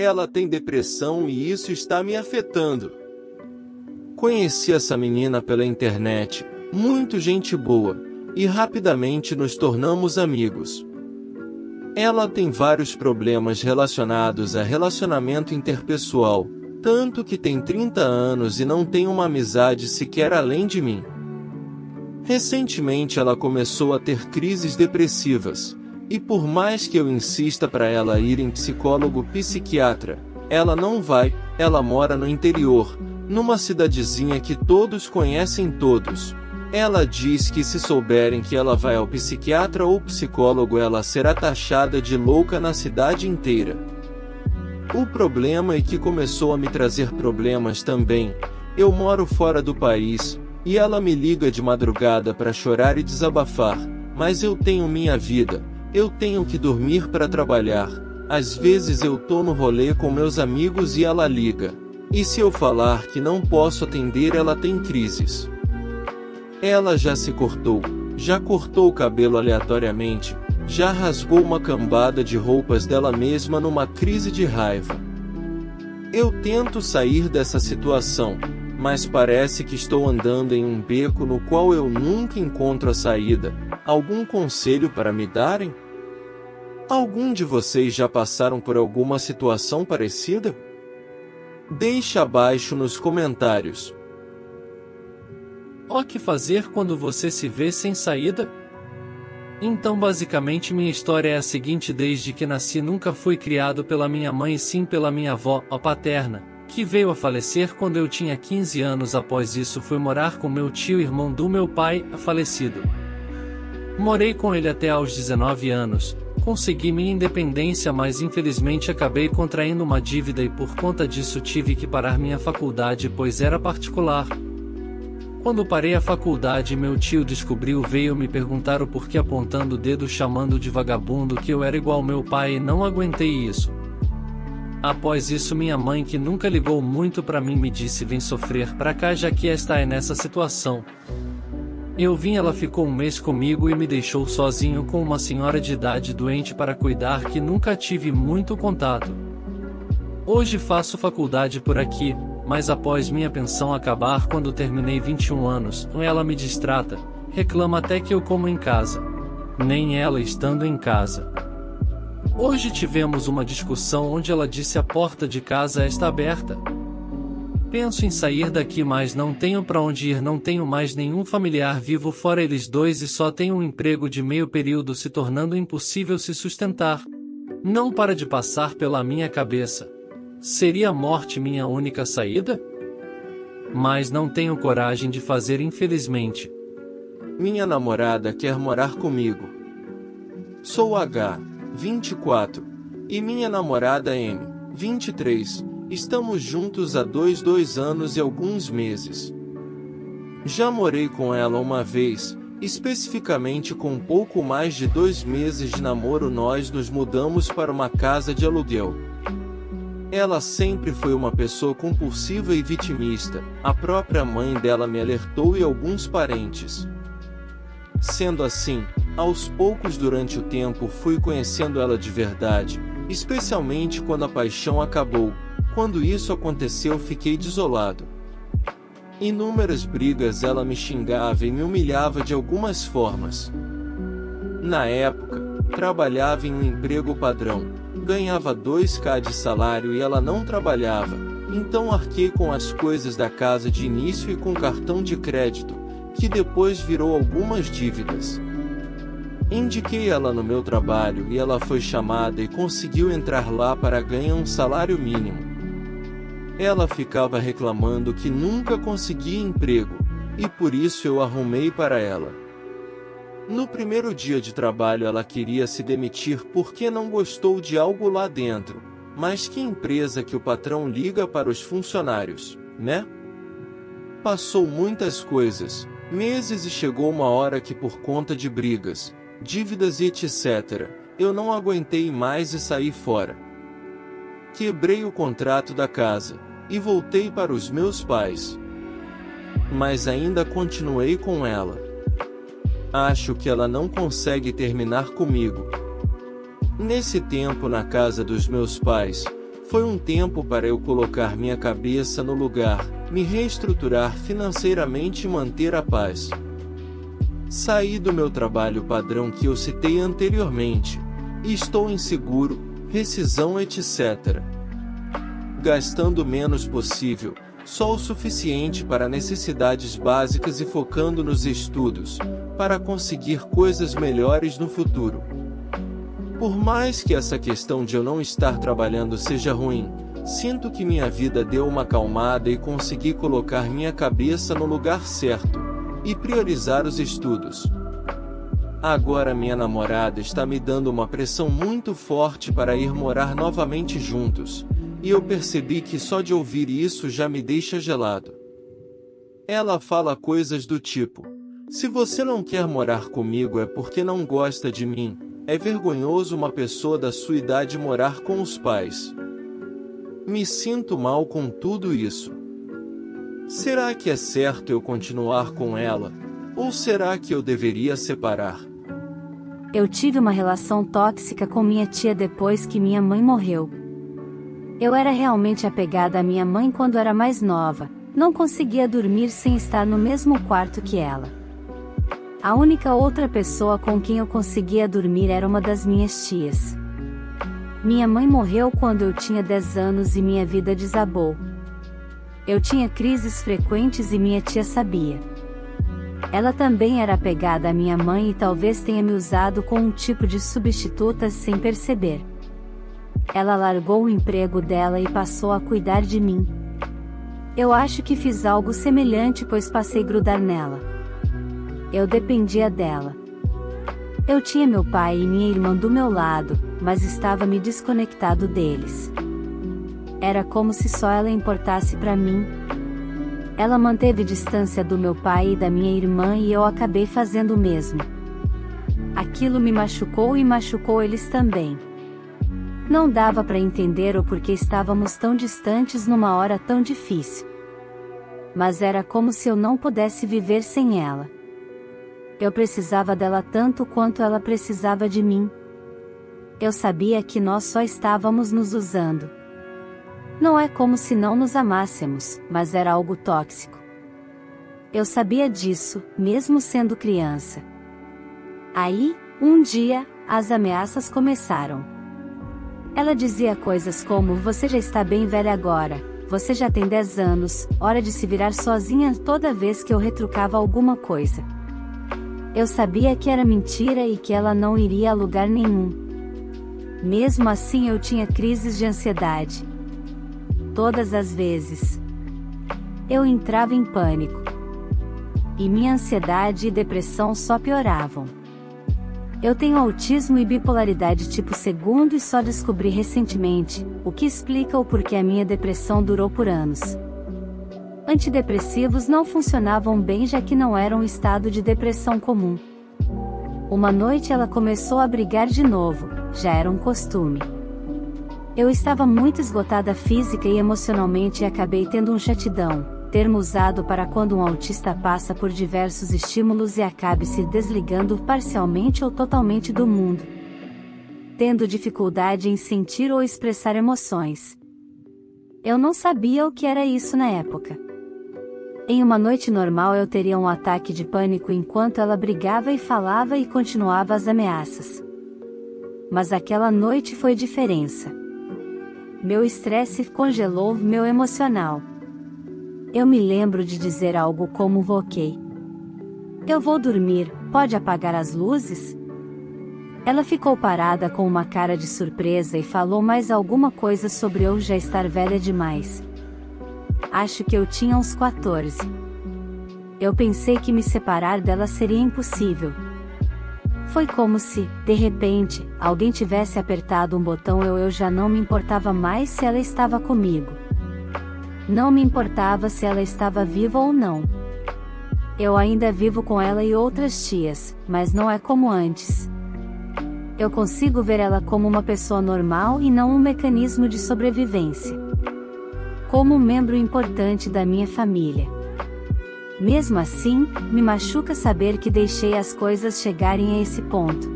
Ela tem depressão e isso está me afetando. Conheci essa menina pela internet, muito gente boa, e rapidamente nos tornamos amigos. Ela tem vários problemas relacionados a relacionamento interpessoal, tanto que tem 30 anos e não tem uma amizade sequer além de mim. Recentemente ela começou a ter crises depressivas, e por mais que eu insista para ela ir em psicólogo psiquiatra, ela não vai. Ela mora no interior, numa cidadezinha que todos conhecem todos. Ela diz que se souberem que ela vai ao psiquiatra ou psicólogo, ela será taxada de louca na cidade inteira. O problema é que começou a me trazer problemas também. Eu moro fora do país, e ela me liga de madrugada para chorar e desabafar, mas eu tenho minha vida, eu tenho que dormir para trabalhar. Às vezes eu tô no rolê com meus amigos e ela liga. E se eu falar que não posso atender, ela tem crises. Ela já se cortou, já cortou o cabelo aleatoriamente, já rasgou uma cambada de roupas dela mesma numa crise de raiva. Eu tento sair dessa situação, mas parece que estou andando em um beco no qual eu nunca encontro a saída. Algum conselho para me darem? Algum de vocês já passaram por alguma situação parecida? Deixe abaixo nos comentários. O que fazer quando você se vê sem saída? Então basicamente minha história é a seguinte: desde que nasci nunca fui criado pela minha mãe e sim pela minha avó, a paterna, que veio a falecer quando eu tinha 15 anos. Após isso fui morar com meu tio, irmão do meu pai, falecido. Morei com ele até aos 19 anos, consegui minha independência, mas infelizmente acabei contraindo uma dívida e por conta disso tive que parar minha faculdade, pois era particular. Quando parei a faculdade, meu tio descobriu, veio me perguntar o porquê, apontando o dedo, chamando de vagabundo, que eu era igual meu pai, e não aguentei isso. Após isso minha mãe, que nunca ligou muito pra mim, me disse: vem sofrer pra cá já que esta é nessa situação. Eu vim, ela ficou um mês comigo e me deixou sozinho com uma senhora de idade doente para cuidar, que nunca tive muito contato. Hoje faço faculdade por aqui, mas após minha pensão acabar quando terminei 21 anos, ela me distrata, reclama até que eu como em casa. Nem ela estando em casa. Hoje tivemos uma discussão onde ela disse: a porta de casa está aberta. Penso em sair daqui, mas não tenho para onde ir, não tenho mais nenhum familiar vivo fora eles dois e só tenho um emprego de meio período, se tornando impossível se sustentar. Não para de passar pela minha cabeça: seria a morte minha única saída? Mas não tenho coragem de fazer, infelizmente. Minha namorada quer morar comigo. Sou H, 24, e minha namorada M, 23. Estamos juntos há 2 anos e alguns meses. Já morei com ela uma vez, especificamente com pouco mais de 2 meses de namoro nós nos mudamos para uma casa de aluguel. Ela sempre foi uma pessoa compulsiva e vitimista, a própria mãe dela me alertou e alguns parentes. Sendo assim, aos poucos durante o tempo fui conhecendo ela de verdade, especialmente quando a paixão acabou. Quando isso aconteceu fiquei desolado. Inúmeras brigas, ela me xingava e me humilhava de algumas formas. Na época, trabalhava em um emprego padrão, ganhava 2.000 de salário e ela não trabalhava, então arquei com as coisas da casa de início e com cartão de crédito, que depois virou algumas dívidas. Indiquei ela no meu trabalho e ela foi chamada e conseguiu entrar lá para ganhar um salário mínimo. Ela ficava reclamando que nunca conseguia emprego, e por isso eu arrumei para ela. No primeiro dia de trabalho ela queria se demitir porque não gostou de algo lá dentro, mas que empresa que o patrão liga para os funcionários, né? Passou muitas coisas, meses, e chegou uma hora que por conta de brigas, dívidas e etc., eu não aguentei mais e saí fora. Quebrei o contrato da casa e voltei para os meus pais. Mas ainda continuei com ela. Acho que ela não consegue terminar comigo. Nesse tempo na casa dos meus pais, Foi um tempo para eu colocar minha cabeça no lugar, me reestruturar financeiramente e manter a paz. Saí do meu trabalho padrão que eu citei anteriormente, e estou inseguro, rescisão etc. Gastando o menos possível, só o suficiente para necessidades básicas e focando nos estudos, para conseguir coisas melhores no futuro. Por mais que essa questão de eu não estar trabalhando seja ruim, sinto que minha vida deu uma acalmada e consegui colocar minha cabeça no lugar certo, e priorizar os estudos. Agora minha namorada está me dando uma pressão muito forte para ir morar novamente juntos, e eu percebi que só de ouvir isso já me deixa gelado. Ela fala coisas do tipo: se você não quer morar comigo é porque não gosta de mim, é vergonhoso uma pessoa da sua idade morar com os pais. Me sinto mal com tudo isso. Será que é certo eu continuar com ela? Ou será que eu deveria separar? Eu tive uma relação tóxica com minha tia depois que minha mãe morreu. Eu era realmente apegada à minha mãe quando era mais nova, não conseguia dormir sem estar no mesmo quarto que ela. A única outra pessoa com quem eu conseguia dormir era uma das minhas tias. Minha mãe morreu quando eu tinha 10 anos e minha vida desabou. Eu tinha crises frequentes e minha tia sabia. Ela também era apegada à minha mãe e talvez tenha me usado como um tipo de substituta sem perceber. Ela largou o emprego dela e passou a cuidar de mim. Eu acho que fiz algo semelhante pois passei a grudar nela. Eu dependia dela. Eu tinha meu pai e minha irmã do meu lado, mas estava me desconectado deles. Era como se só ela importasse para mim. Ela manteve distância do meu pai e da minha irmã e eu acabei fazendo o mesmo. Aquilo me machucou e machucou eles também. Não dava para entender o porquê estávamos tão distantes numa hora tão difícil. Mas era como se eu não pudesse viver sem ela. Eu precisava dela tanto quanto ela precisava de mim. Eu sabia que nós só estávamos nos usando. Não é como se não nos amássemos, mas era algo tóxico. Eu sabia disso, mesmo sendo criança. Aí, um dia, as ameaças começaram. Ela dizia coisas como: você já está bem velha agora, você já tem 10 anos, hora de se virar sozinha toda vez que eu retrucava alguma coisa. Eu sabia que era mentira e que ela não iria a lugar nenhum. Mesmo assim eu tinha crises de ansiedade. Todas as vezes. Eu entrava em pânico. E minha ansiedade e depressão só pioravam. Eu tenho autismo e bipolaridade tipo 2 e só descobri recentemente, o que explica o porquê a minha depressão durou por anos. Antidepressivos não funcionavam bem já que não eram um estado de depressão comum. Uma noite ela começou a brigar de novo, já era um costume. Eu estava muito esgotada física e emocionalmente e acabei tendo um chatidão, termo usado para quando um autista passa por diversos estímulos e acabe se desligando parcialmente ou totalmente do mundo, tendo dificuldade em sentir ou expressar emoções. Eu não sabia o que era isso na época. Em uma noite normal eu teria um ataque de pânico enquanto ela brigava e falava e continuava as ameaças. Mas aquela noite foi diferença. Meu estresse congelou meu emocional. Eu me lembro de dizer algo como: ok. Eu vou dormir, pode apagar as luzes? Ela ficou parada com uma cara de surpresa e falou mais alguma coisa sobre eu já estar velha demais. Acho que eu tinha uns 14. Eu pensei que me separar dela seria impossível. Foi como se, de repente, alguém tivesse apertado um botão e eu já não me importava mais se ela estava comigo. Não me importava se ela estava viva ou não. Eu ainda vivo com ela e outras tias, mas não é como antes. Eu consigo ver ela como uma pessoa normal e não um mecanismo de sobrevivência. Como um membro importante da minha família. Mesmo assim, me machuca saber que deixei as coisas chegarem a esse ponto.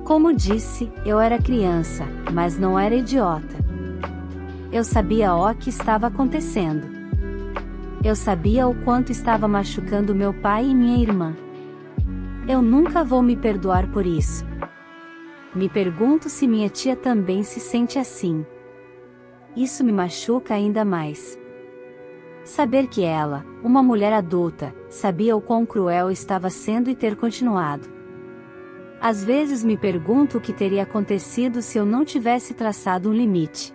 Como disse, eu era criança, mas não era idiota. Eu sabia o que estava acontecendo. Eu sabia o quanto estava machucando meu pai e minha irmã. Eu nunca vou me perdoar por isso. Me pergunto se minha tia também se sente assim. Isso me machuca ainda mais. Saber que ela, uma mulher adulta, sabia o quão cruel estava sendo e ter continuado. Às vezes me pergunto o que teria acontecido se eu não tivesse traçado um limite.